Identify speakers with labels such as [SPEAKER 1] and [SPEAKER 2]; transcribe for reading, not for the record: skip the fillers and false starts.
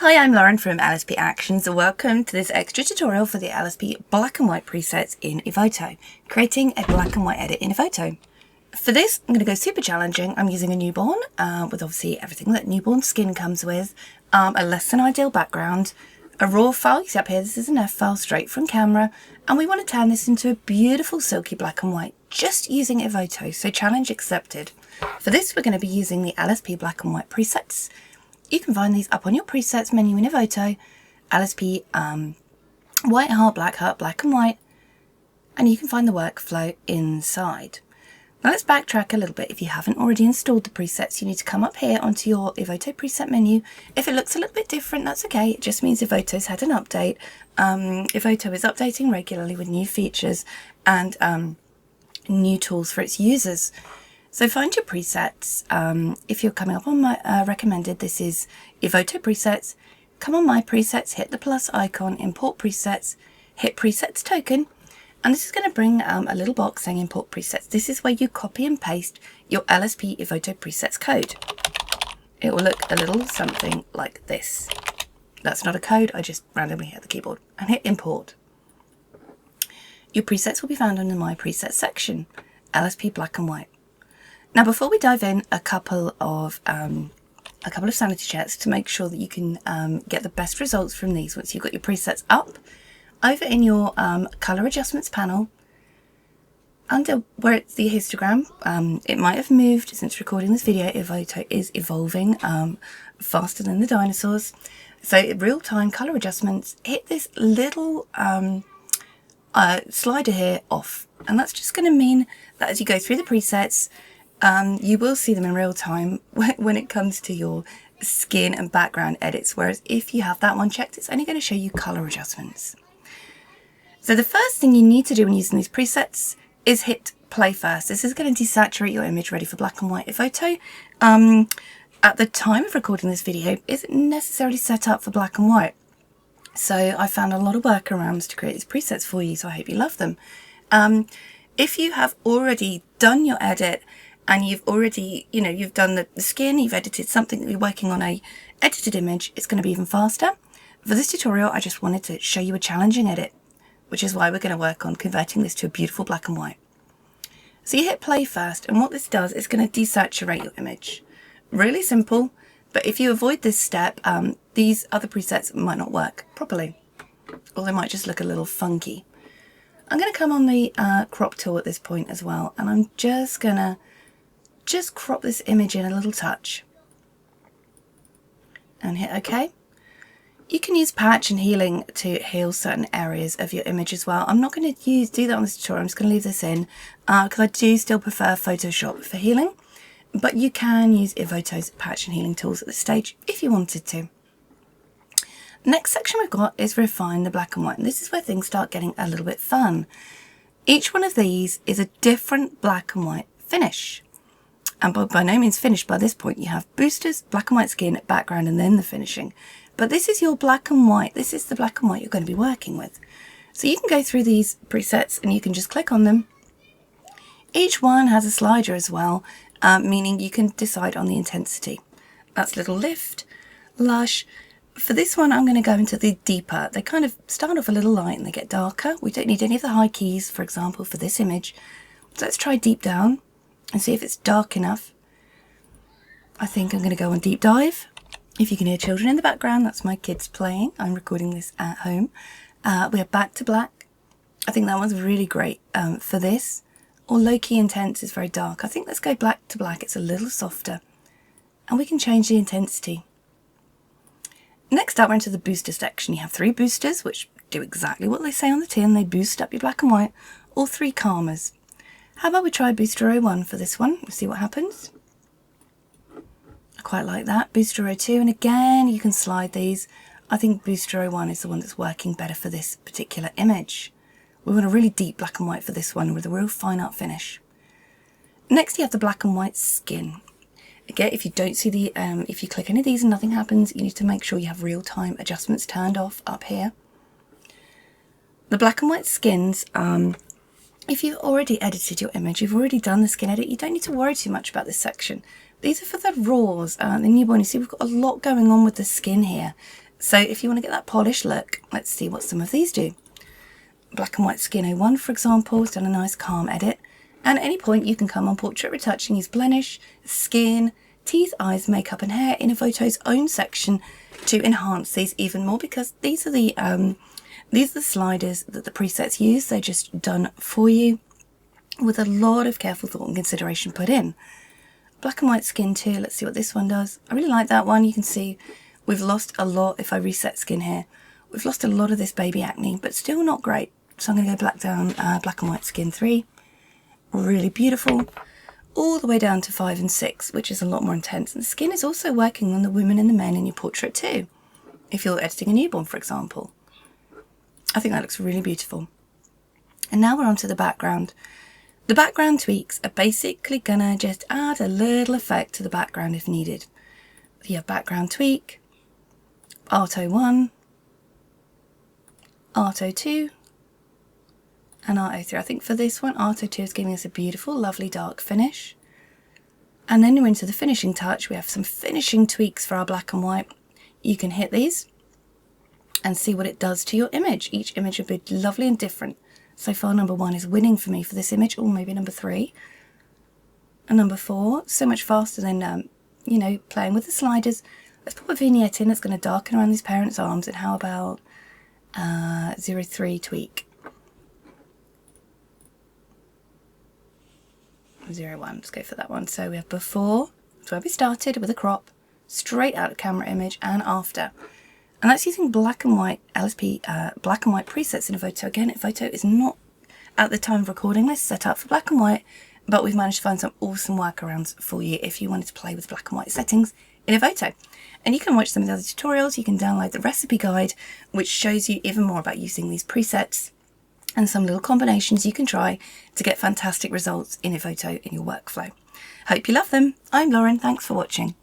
[SPEAKER 1] Hi, I'm Lauren from LSP Actions and welcome to this extra tutorial for the LSP black and white presets in Evoto, creating a black and white edit in Evoto. For this, I'm going to go super challenging. I'm using a newborn with obviously everything that newborn skin comes with, a less than ideal background, a raw file, you see up here, this is an F file straight from camera, and we want to turn this into a beautiful silky black and white just using Evoto, so challenge accepted. For this, we're going to be using the LSP black and white presets. You can find these up on your presets menu in Evoto, LSP white heart, black and white, and you can find the workflow inside. Now let's backtrack a little bit. If you haven't already installed the presets, you need to come up here onto your Evoto preset menu. If it looks a little bit different, that's okay. It just means Evoto's had an update. Evoto is updating regularly with new features and new tools for its users. So find your presets. If you're coming up on my recommended, this is Evoto presets. Come on my presets, hit the plus icon, import presets, hit presets token, and this is going to bring a little box saying import presets. This is where you copy and paste your LSP Evoto presets code. It will look a little something like this. That's not a code, I just randomly hit the keyboard and hit import. Your presets will be found under my presets section, LSP black and white. Now, before we dive in, a couple of sanity checks to make sure that you can get the best results from these once you've got your presets up. Over in your color adjustments panel, under where it's the histogram, it might have moved since recording this video. Evoto is evolving faster than the dinosaurs. So real-time color adjustments, hit this little slider here off, and that's just going to mean that as you go through the presets, you will see them in real time when it comes to your skin and background edits, whereas if you have that one checked, it's only going to show you color adjustments. So the first thing you need to do when using these presets is hit play first. This is going to desaturate your image ready for black and white. Evoto, at the time of recording this video, isn't necessarily set up for black and white. So I found a lot of workarounds to create these presets for you, so I hope you love them. If you have already done your edit, and you've already, you've done the skin, you've edited something, you're working on a edited image, it's going to be even faster. For this tutorial, I just wanted to show you a challenging edit, which is why we're going to work on converting this to a beautiful black and white. So you hit play first, and what this does is going to desaturate your image. Really simple, but if you avoid this step, these other presets might not work properly, or they might just look a little funky. I'm going to come on the crop tool at this point as well, and I'm just going to crop this image in a little touch and hit OK. You can use patch and healing to heal certain areas of your image as well. I'm not going to do that on this tutorial. I'm just going to leave this in because I do still prefer Photoshop for healing, but you can use Evoto's patch and healing tools at this stage if you wanted to. Next section we've got is refine the black and white, and this is where things start getting a little bit fun. Each one of these is a different black and white finish. And by no means finished by this point. You have boosters, black and white skin, background, and then the finishing. But this is your black and white. This is the black and white you're going to be working with. So you can go through these presets and you can just click on them. Each one has a slider as well, meaning you can decide on the intensity. That's little lift, lush. For this one, I'm going to go into the deeper. They kind of start off a little light and they get darker. We don't need any of the high keys, for example, for this image. So let's try deep down and see if it's dark enough. I think I'm going to go on deep dive. If you can hear children in the background, that's my kids playing. I'm recording this at home. We are back to black. I think that one's really great for this. Or low-key intense is very dark. I think let's go black to black. It's a little softer. And we can change the intensity. Next up, we're into the booster section. You have 3 boosters, which do exactly what they say on the tin. They boost up your black and white. Or 3 calmers. How about we try Booster 01 for this one? We'll see what happens. I quite like that. Booster 02, and again, you can slide these. I think Booster 01 is the one that's working better for this particular image. We want a really deep black and white for this one with a real fine art finish. Next, you have the black and white skin. Again, if you don't see the, if you click any of these and nothing happens, you need to make sure you have real-time adjustments turned off up here. The black and white skins, if you've already edited your image, you've already done the skin edit, you don't need to worry too much about this section. These are for the raws, the newborn. You see we've got a lot going on with the skin here. So if you want to get that polished look, let's see what some of these do. Black and White Skin 01, for example, has done a nice calm edit. And at any point you can come on Portrait Retouching, use blemish, skin, teeth, eyes, makeup and hair in Evoto's own section to enhance these even more, because these are the sliders that the presets use. They're just done for you with a lot of careful thought and consideration put in. Black and White Skin 2, let's see what this one does. I really like that one. You can see we've lost a lot. If I reset skin here, we've lost a lot of this baby acne, but still not great. So I'm going to go Black and White Skin 3. Really beautiful. All the way down to 5 and 6, which is a lot more intense. And the skin is also working on the women and the men in your portrait too, if you're editing a newborn, for example. I think that looks really beautiful. And now we're on to the background. The background tweaks are basically gonna just add a little effect to the background if needed. You have background tweak, Arto 1, Arto 2, and Arto 3. I think for this one, Arto 2 is giving us a beautiful, lovely dark finish. And then we're into the finishing touch. We have some finishing tweaks for our black and white. You can hit these and see what it does to your image. Each image will be lovely and different. So far, number 1 is winning for me for this image, or maybe number 3. And number 4, so much faster than, you know, playing with the sliders. Let's put a vignette in that's going to darken around these parents' arms. And how about 03 tweak? 01, let's go for that one. So we have before, that's where we started with a crop, straight out of camera image, and after. And that's using black and white LSP, black and white presets in Evoto. Again, Evoto is not, at the time of recording this, set up for black and white, but we've managed to find some awesome workarounds for you if you wanted to play with black and white settings in Evoto. And you can watch some of the other tutorials. You can download the recipe guide, which shows you even more about using these presets and some little combinations you can try to get fantastic results in Evoto in your workflow. Hope you love them. I'm Lauren. Thanks for watching.